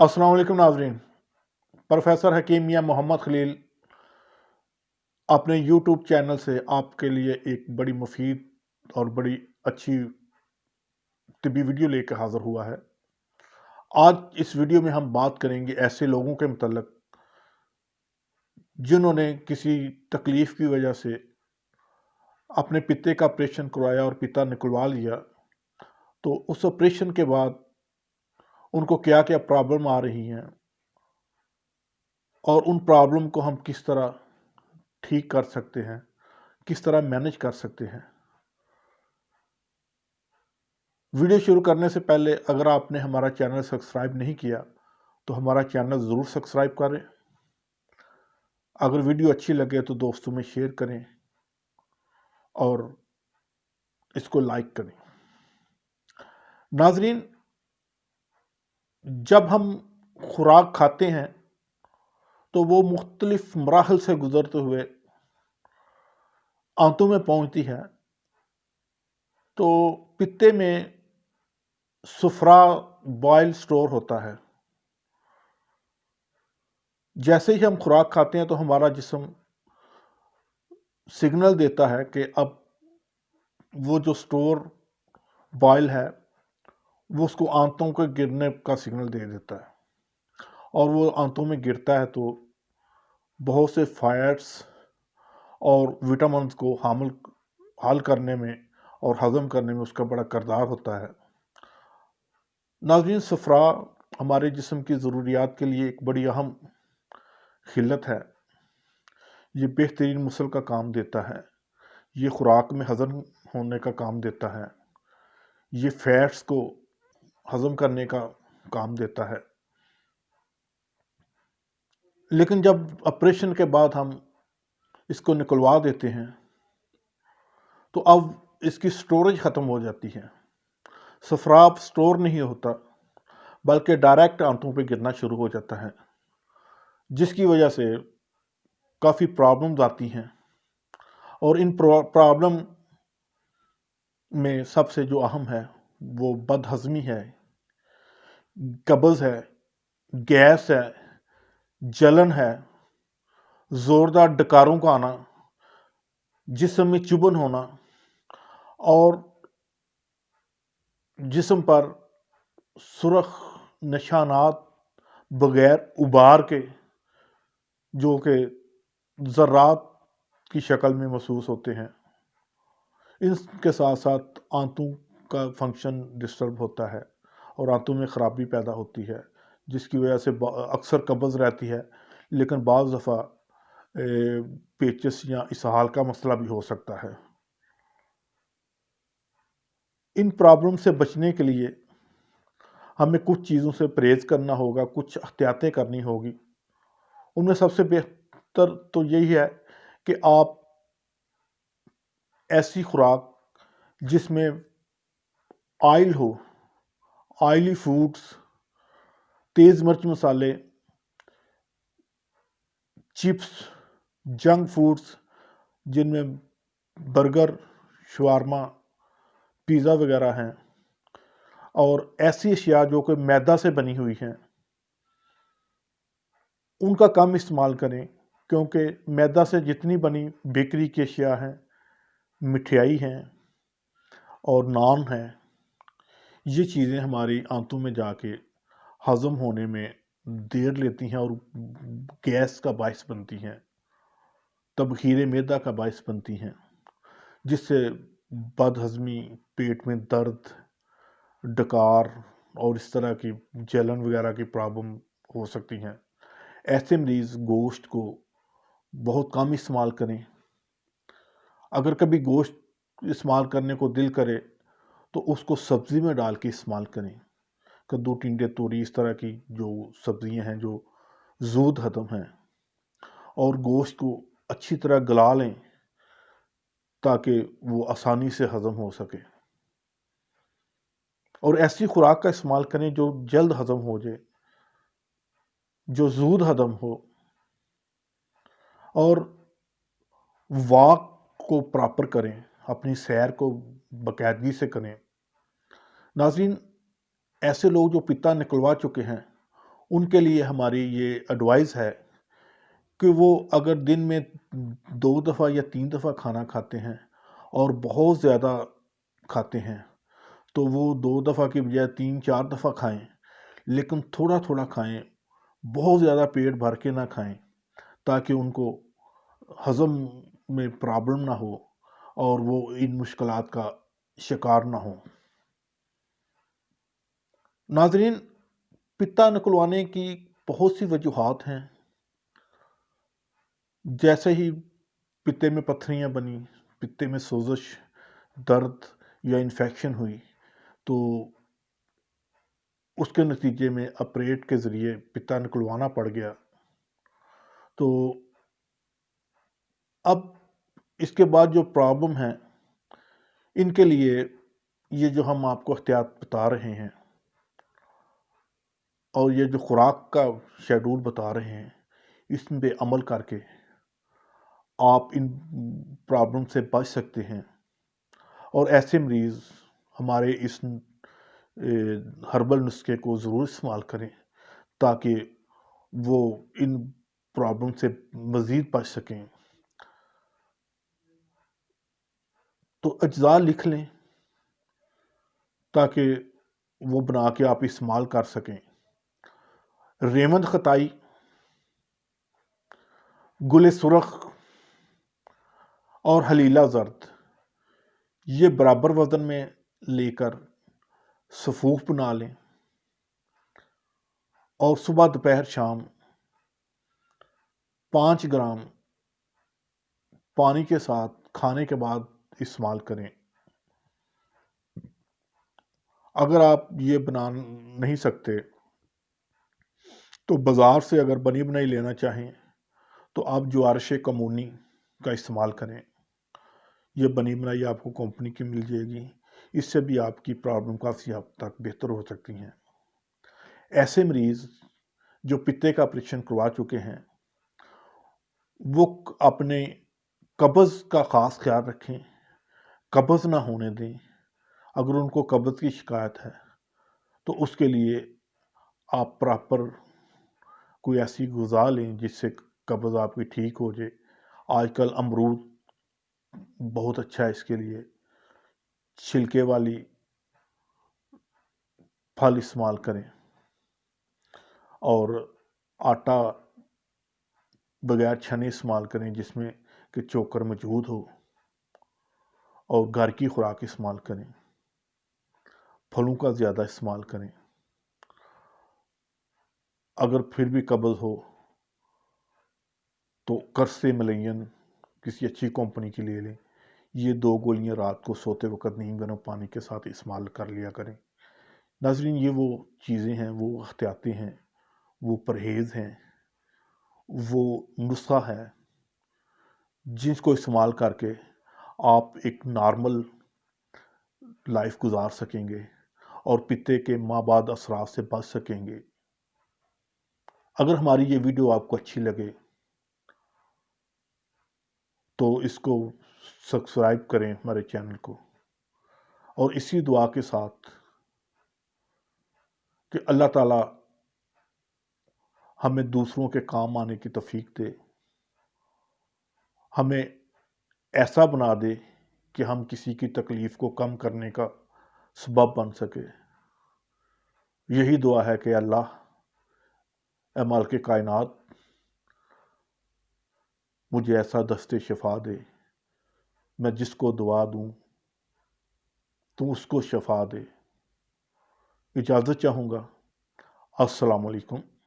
अस्सलाम वालेकुम नाजरीन। प्रोफेसर हकीम या मोहम्मद खलील अपने यूट्यूब चैनल से आपके लिए एक बड़ी मुफीद और बड़ी अच्छी तिबी वीडियो लेकर हाजिर हुआ है। आज इस वीडियो में हम बात करेंगे ऐसे लोगों के मतलब जिन्होंने किसी तकलीफ की वजह से अपने पिते का ऑपरेशन करवाया और पिता निकलवा लिया, तो उस ऑपरेशन के बाद उनको क्या क्या प्रॉब्लम आ रही हैं और उन प्रॉब्लम को हम किस तरह ठीक कर सकते हैं, किस तरह मैनेज कर सकते हैं। वीडियो शुरू करने से पहले अगर आपने हमारा चैनल सब्सक्राइब नहीं किया तो हमारा चैनल ज़रूर सब्सक्राइब करें। अगर वीडियो अच्छी लगे तो दोस्तों में शेयर करें और इसको लाइक करें। नाजरीन, जब हम खुराक खाते हैं तो वो मुख्तलिफ मराहल से गुजरते हुए आंतों में पहुंचती है। तो पित्ते में सुफरा बॉयल स्टोर होता है। जैसे ही हम खुराक खाते हैं तो हमारा जिस्म सिग्नल देता है कि अब वो जो स्टोर बॉयल है वो उसको आंतों के गिरने का सिग्नल दे देता है, और वो आंतों में गिरता है तो बहुत से फैट्स और विटामिन्स को हाल करने में और हजम करने में उसका बड़ा किरदार होता है। नाज़रीन, सफ़रा हमारे जिस्म की ज़रूरियात के लिए एक बड़ी अहम खिल्लत है। ये बेहतरीन मसल का काम देता है, ये खुराक में हजम होने का काम देता है, ये फैट्स को हजम करने का काम देता है। लेकिन जब ऑपरेशन के बाद हम इसको निकलवा देते हैं तो अब इसकी स्टोरेज ख़त्म हो जाती है। सफ़रा अब स्टोर नहीं होता बल्कि डायरेक्ट आंतों पे गिरना शुरू हो जाता है, जिसकी वजह से काफ़ी प्रॉब्लम्स आती हैं। और इन प्रॉब्लम में सबसे जो अहम है वो बदहज़मी है, कब्ज़ है, गैस है, जलन है, ज़ोरदार डकारों का आना, जिस्म में चुभन होना और जिस्म पर सुर्ख निशानात बगैर उबार के जो कि ज़र्रात की शक्ल में महसूस होते हैं। इसके साथ साथ आंतों का फंक्शन डिस्टर्ब होता है और आंतों में ख़राबी पैदा होती है, जिसकी वजह से अक्सर कब्ज़ रहती है, लेकिन बाज़ दफ़ा पेचिश या इसहाल का मसला भी हो सकता है। इन प्रॉब्लम से बचने के लिए हमें कुछ चीज़ों से परहेज़ करना होगा, कुछ एहतियातें करनी होगी। उनमें सबसे बेहतर तो यही है कि आप ऐसी खुराक जिसमें ऑयल हो, ऑयली फूड्स, तेज़ मिर्च मसाले, चिप्स, जंक फूड्स जिनमें बर्गर, शवारमा, पिज़्ज़ा वगैरह हैं, और ऐसी अशिया जो कि मैदा से बनी हुई हैं, उनका कम इस्तेमाल करें, क्योंकि मैदा से जितनी बनी बेकरी की अशिया हैं, मिठाई हैं और नान हैं, ये चीज़ें हमारी आंतों में जाके हज़म होने में देर लेती हैं और गैस का बायस बनती हैं, तबखीर मैदा का बायस बनती हैं, जिससे बदहज़मी, पेट में दर्द, डकार और इस तरह की जलन वगैरह की प्रॉब्लम हो सकती हैं। ऐसे मरीज़ गोश्त को बहुत कम इस्तेमाल करें। अगर कभी गोश्त इस्तेमाल करने को दिल करे तो उसको सब्ज़ी में डाल के इस्तेमाल करें। कद्दू, टिंडे, तोरी, इस तरह की जो सब्ज़ियाँ हैं जो ज़ूद हज़म हैं, और गोश्त को अच्छी तरह गला लें ताकि वो आसानी से हज़म हो सके। और ऐसी खुराक का इस्तेमाल करें जो जल्द हज़म हो जाए, जो ज़ूद हज़म हो, और वॉक को प्रॉपर करें, अपनी सैर को बाकायदगी से करें। नाज़रीन, ऐसे लोग जो पिता निकलवा चुके हैं ان کے لیے ہماری یہ ایڈوائز ہے کہ وہ اگر دن میں 2 دفعہ یا 3 دفعہ کھانا کھاتے ہیں اور بہت زیادہ کھاتے ہیں تو وہ 2 دفعہ کی بجائے 3 4 دفعہ کھائیں، لیکن تھوڑا تھوڑا کھائیں، بہت زیادہ پیٹ بھر کے نہ کھائیں تاکہ ان کو ہضم میں پرابلم نہ ہو اور وہ ان مشکلات کا شکار نہ ہوں۔ ناظرین، پتا نکلوانے کی بہت سی وجوہات ہیں۔ جیسے ہی پتے میں پتھریاں بنی، پتے میں سوزش، درد یا انفیکشن ہوئی تو اس کے نتیجے میں آپریٹ کے ذریعے پتا نکلوانا پڑ گیا۔ تو اب اس کے بعد جو پرابلم ہے ان کے لیے یہ جو ہم آپ کو احتیاط بتا رہے ہیں اور یہ جو خوراک کا شیڈول بتا رہے ہیں، اس پہ عمل کر کے آپ ان پرابلم سے بچ سکتے ہیں، اور ایسے مریض ہمارے اس ہربل نسخے کو ضرور استعمال کریں تاکہ وہ ان پرابلم سے مزید بچ سکیں۔ تو اجزاء لکھ لیں تاکہ وہ بنا کے آپ استعمال کر سکیں۔ ریوند خطائی، گل سرخ اور حلیلہ زرد، یہ برابر وزن میں لے کر سفوف بنا لیں اور صبح دوپہر شام 5 گرام پانی کے ساتھ کھانے کے بعد استعمال کریں۔ اگر آپ یہ بنا نہیں سکتے تو بازار سے اگر بنی بنائی لینا چاہیں تو آپ جوارش کمونی کا استعمال کریں۔ یہ بنی بنائی آپ کو کمپنی کی مل جائے گی، اس سے بھی آپ کی پرابلم کافی حد تک بہتر ہو سکتی ہیں۔ ایسے مریض جو پتے کا آپریشن کروا چکے ہیں وہ اپنے قبض کا خاص خیال رکھیں، قبض نہ ہونے دیں۔ اگر ان کو قبض کی شکایت ہے تو اس کے لیے آپ پراپر کوئی ایسی غذا لیں جس سے قبض آپ کی ٹھیک ہو جائے۔ آج کل امرود بہت اچھا ہے اس کے لیے، چھلکے والی پھل استعمال کریں، اور آٹا بغیر چھنے استعمال کریں جس میں کہ چوکر موجود ہو، اور گھر کی خوراک استعمال کریں، پھلوں کا زیادہ استعمال کریں۔ اگر پھر بھی قبض ہو تو قرص ملین کسی اچھی کمپنی کی لے لیں۔ یہ 2 گولیاں رات کو سوتے وقت نیم گرم پانی کے ساتھ استعمال کر لیا کریں۔ ناظرین، یہ وہ چیزیں ہیں، وہ احتیاطی ہیں، وہ پرہیز ہیں، وہ نسخہ ہے جس کو استعمال کر کے آپ ایک نارمل لائف گزار سکیں گے اور پتے کے مابعد اثرات سے بچ سکیں گے۔ اگر ہماری یہ ویڈیو آپ کو اچھی لگے تو اس کو سبسکرائب کریں ہمارے چینل کو، اور اسی دعا کے ساتھ کہ اللہ تعالیٰ ہمیں دوسروں کے کام آنے کی توفیق دے، ہمیں ایسا بنا دے کہ ہم کسی کی تکلیف کو کم کرنے کا سبب بن سکے۔ یہی دعا ہے کہ اللہ اے مالک کائنات مجھے ایسا دست شفا دے، میں جس کو دعا دوں تو اس کو شفا دے۔ اجازت چاہوں گا۔ السلام علیکم۔